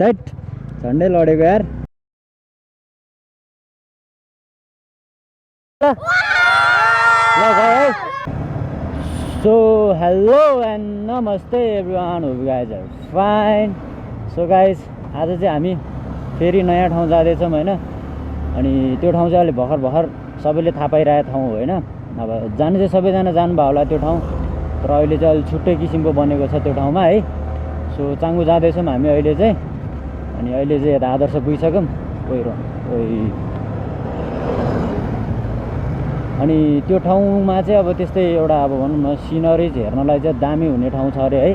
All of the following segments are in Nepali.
थैट झन्डै लडेको यार। सो हेलो एन्ड नमस्ते everyone, hope you guys are fine. So guys आज चाहिँ हामी फेरि नयाँ ठाउँ जाँदैछौँ होइन। अनि त्यो ठाउँ चाहिँ अहिले भर्खर भर्खर सबैले थाहा पाइरहेको ठाउँ हो होइन। अब जानु चाहिँ सबैजना जानुभयो होला त्यो ठाउँ, तर अहिले चाहिँ अलिक छुट्टै किसिमको बनेको छ त्यो ठाउँमा है। सो चाङ्गु जाँदैछौँ हामी अहिले चाहिँ। अनि अहिले चाहिँ यता आदर्श पुगिसक्यौँ। अनि त्यो ठाउँमा चाहिँ अब त्यस्तै एउटा अब भनौँ न सिनरिज हेर्नलाई चाहिँ दामी हुने ठाउँ छ अरे है।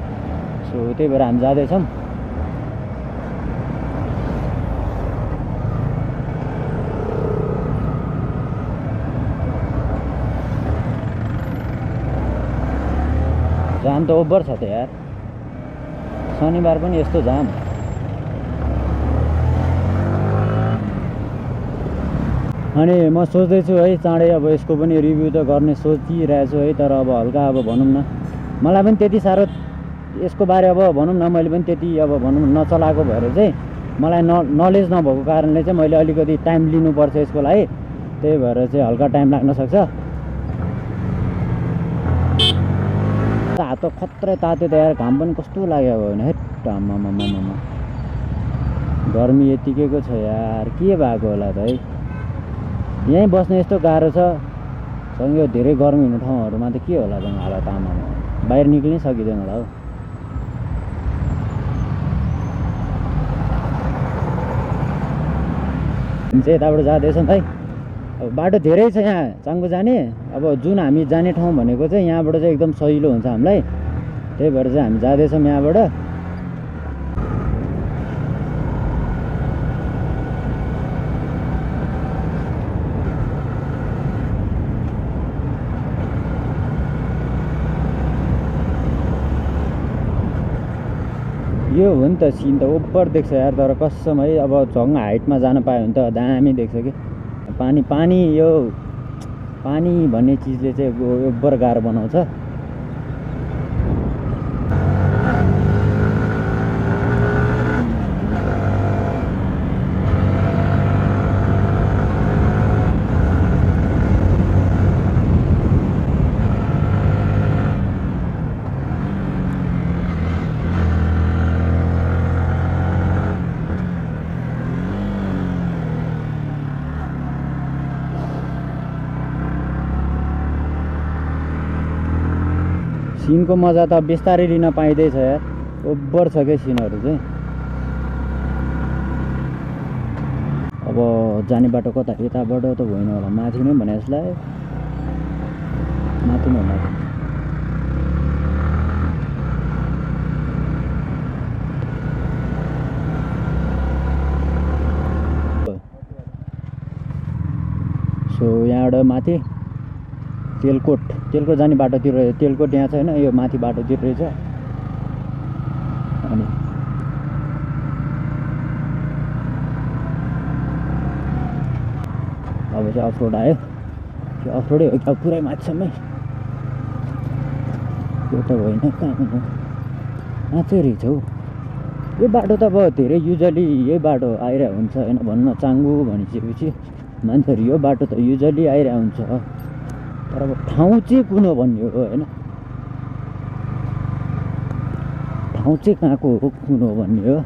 सो त्यही भएर हामी जाँदैछौँ। जाम त ओभर छ त यार, शनिबार पनि यस्तो जाम। अनि म सोच्दैछु है चाँडै अब यसको पनि रिभ्यू त गर्ने सोचिरहेको छु है। तर अब हल्का अब भनौँ न मलाई पनि त्यति साह्रो यसको बारे अब भनौँ न मैले पनि त्यति अब भनौँ नचलाएको भएर चाहिँ मलाई नलेज नभएको कारणले चाहिँ मैले अलिकति टाइम लिनुपर्छ यसको लागि। त्यही भएर चाहिँ हल्का टाइम लाग्न सक्छ। हात खत्रै तात्यो त यार, घाम पनि कस्तो लाग्यो होइन है। आम्मामामामा गर्मी यतिकैको छ यार, के भएको होला त है। यहीँ बस्ने यस्तो गाह्रो छ सँगै धेरै गर्मी हुने ठाउँहरूमा त के होला त हालत। आमामा बाहिर निक्लिनै सकिँदैन होला हौ। हामी चाहिँ यताबाट जाँदैछौँ है। अब बाटो धेरै छ यहाँ चाङ्गु जाने। अब जुन हामी जाने ठाउँ भनेको चाहिँ यहाँबाट चाहिँ एकदम सजिलो हुन्छ हामीलाई। त्यही भएर चाहिँ हामी जाँदैछौँ यहाँबाट। यो हो नि त सिन त ओभर देख्छ यार, तर कसम है अब झन् हाइटमा जान पायो भने त दामी देख्छ कि। पानी यो पानी भन्ने चिजले चाहिँ ओभर गाह्रो बनाउँछ। सिनको मजा त बिस्तारै लिन पाइँदैछ यार, ओभर छ क्या सिनहरू चाहिँ। अब जाने बाटो कता, यताबाट त होइन होला, माथि नै भने यसलाई माथि नै माथि। सो यहाँबाट माथि तेलकोट जाने बाटोतिर, तेलकोट यहाँ छैन, यो माथि बाटोतिर रहेछ। अनि अब चाहिँ अफरोड आयो। त्यो अफरोडै हो कि अब पुरै माथिसम्मै त्यो त होइन, कहाँ माथि रहेछ हौ यो बाटो त। अब धेरै युजली यही बाटो आइरहेको हुन्छ होइन, भन्न चाङ्गु भनिसकेपछि मान्छेहरू यो बाटो त युजली आइरहेको हुन्छ। तर अब ठाउँ चाहिँ कुन हो भन्ने हो होइन, ठाउँ चाहिँ कहाँको हो कुन हो भन्ने हो।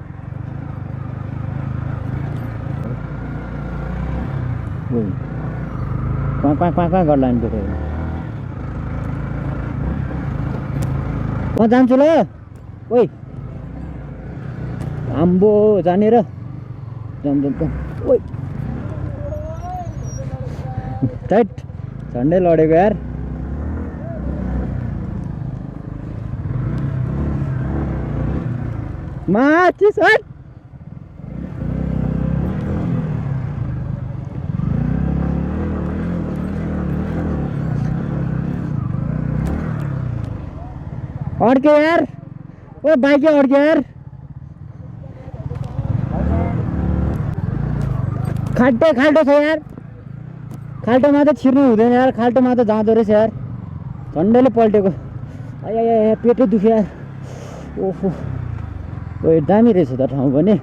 कहाँ गर्ला नि त्यो म जान्छु ल। ओइ आम्बो जाने र जाम ओइ टाइट झन्डै लडेको यार। माथि सर अड्क्यो यार, ओ बाइक अड्क्यो यार। खाल्टो छ यार, खाल्टोमा त छिर्नु हुँदैन यार, खाल्टोमा त जाँदो रहेछ यार, झन्डैले पल्टेको। आया पेटै दुख्यो यार। ओहो ओ दामी रहेछ त ठाउँ पनि।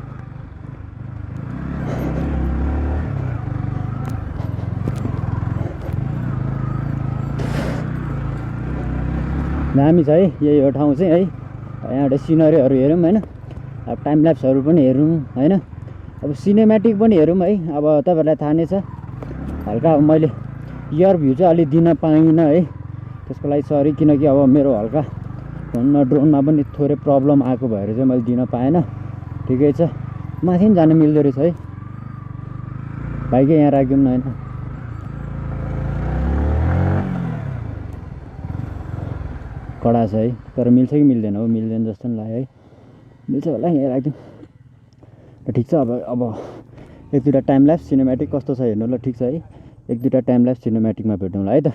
दामी छ है यही हो ठाउँ चाहिँ है। यहाँबाट सिनरीहरू हेरौँ होइन, अब टाइम ल्याप्सहरू पनि हेरौँ होइन, अब सिनेमेटिक पनि हेरौँ है। अब तपाईँहरूलाई थाहा नै छ हल्का अब मैले इयर भ्यू चाहिँ अलि दिन पाइनँ है, त्यसको लागि सरी। किनकि अब मेरो हल्का फोनमा ड्रोनमा पनि थोरै प्रब्लम आएको भएर चाहिँ मैले दिन पाएन। ठिकै छ, माथि पनि जानु मिल्दो रहेछ है, बाइकै यहाँ राख्यौँ न होइन। कडा छ है, तर मिल्छ कि मिल्दैन हो, मिल्दैन जस्तो नि लाग्यो है। मिल्छ होला यहाँ राखिदिउँ र ठिक छ। अब एक दुईवटा टाइम ल्याप्स सिनेमेटिक कस्तो छ हेर्नु ल। ठिक छ है, एक दुईवटा टाइम ल्याप्स सिनेमेटिकमा भेटौँला है त।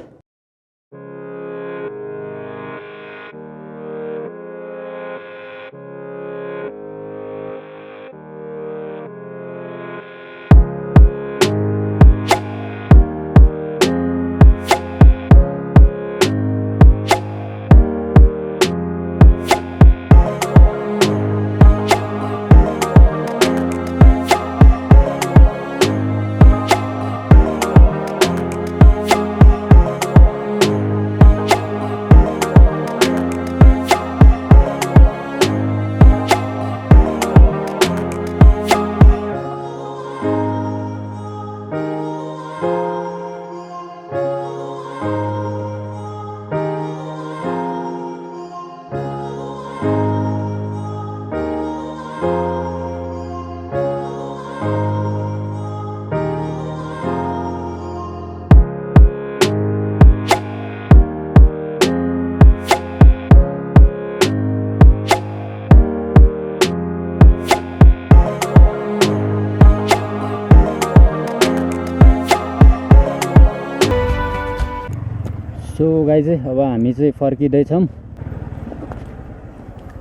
सो गाइज चाहिँ अब हामी चाहिँ फर्किँदैछौँ।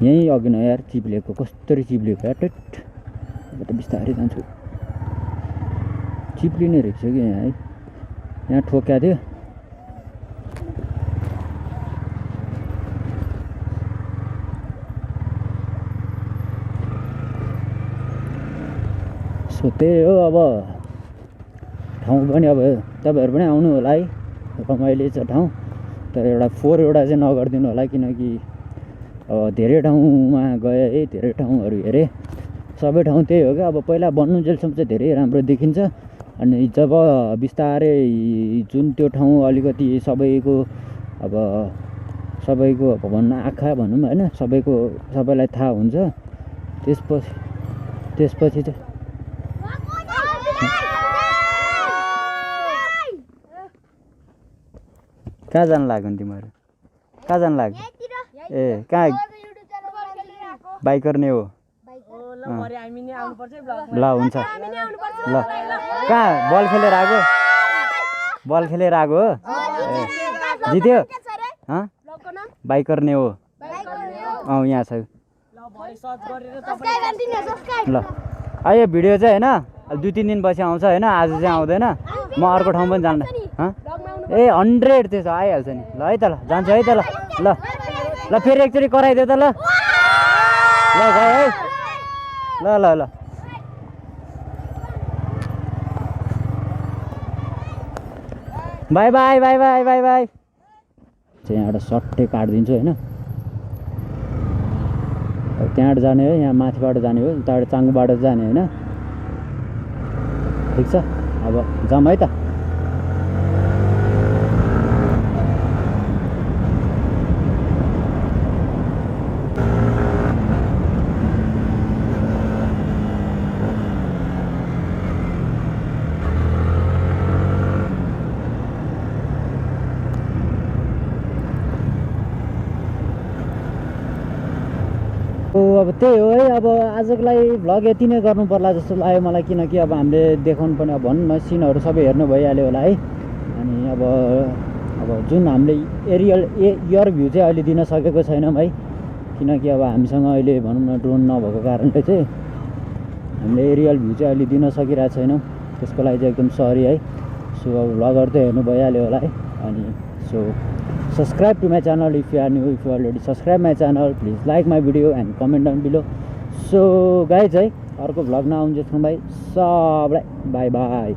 यहीँ अघि न यार चिप्लेको, कस्तरी चिप्लेको यार, टेट। अब त बिस्तारै जान्छु, चिप्लिने रहेछ कि यहाँ है, यहाँ ठोक्या थियो। सो त्यही हो, अब ठाउँ पनि अब तपाईँहरू पनि आउनु होला है, रमाइलो छ ठाउँ। तर एउटा 4 वटा चाहिँ नगरिदिनु होला, किनकि अब धेरै ठाउँमा गएँ है, धेरै ठाउँहरू हेरेँ, सबै ठाउँ त्यही हो क्या। अब पहिला बन्नुन्जेलसम्म चाहिँ धेरै राम्रो देखिन्छ, अनि जब बिस्तारै जुन त्यो ठाउँ अलिकति सबैको अब भन्न आँखा भनौँ होइन, सबैलाई थाहा हुन्छ, त्यसपछि चाहिँ कहाँ जानु लाग्यो नि तिमीहरू, कहाँ जानु लाग्यो? ए कहाँ बाइकर नै हो ल, हुन्छ ल। कहाँ बल खेलेर आएको, बल खेलेर आएको हो? ए जित्यो बाइकर नै हो। अँ यहाँ छ ल। यो भिडियो चाहिँ होइन 2-3 दिनपछि आउँछ होइन, आज चाहिँ आउँदैन। म अर्को ठाउँ पनि जान्दा ए 100 त्यसो आइहाल्छ नि। ल है त, ल जान्छु है त, ल ल ल फेरि एकचोटि कराइदियो त ल, ल गयो है, ल ल ल। By by by by by by. चाहिँ यहाँबाट सट्टै काटिदिन्छु होइन, त्यहाँबाट जाने हो, यहाँ माथिबाट जाने हो, उताबाट चाङ्गुबाट जाने होइन। ठिक छ, अब जाऊँ है त। अब त्यही हो है, अब आजको लागि भ्लग यति नै गर्नु पर्ला जस्तो लाग्यो मलाई, किनकि अब हामीले देखाउनु पर्ने अब भनौँ न सिनहरू सबै हेर्नु भइहाल्यो होला है। अनि अब जुन हामीले इयर भ्यू चाहिँ अहिले दिन सकेको छैनौँ है, किनकि अब हामीसँग अहिले भनौँ न ड्रोन नभएको कारणले चाहिँ हामीले एरियल भ्यू चाहिँ अहिले दिन सकिरहेको छैनौँ, त्यसको लागि चाहिँ एकदम सरी है। सो अब भ्लगहरू त हेर्नु भइहाल्यो होला है। अनि so subscribe to my channel if you are new. If you already subscribe my channel, please like my video and comment down below. So guys है, अर्को भ्लगमा आउन्जेसम्म भाइ सबलाई बाई बाई।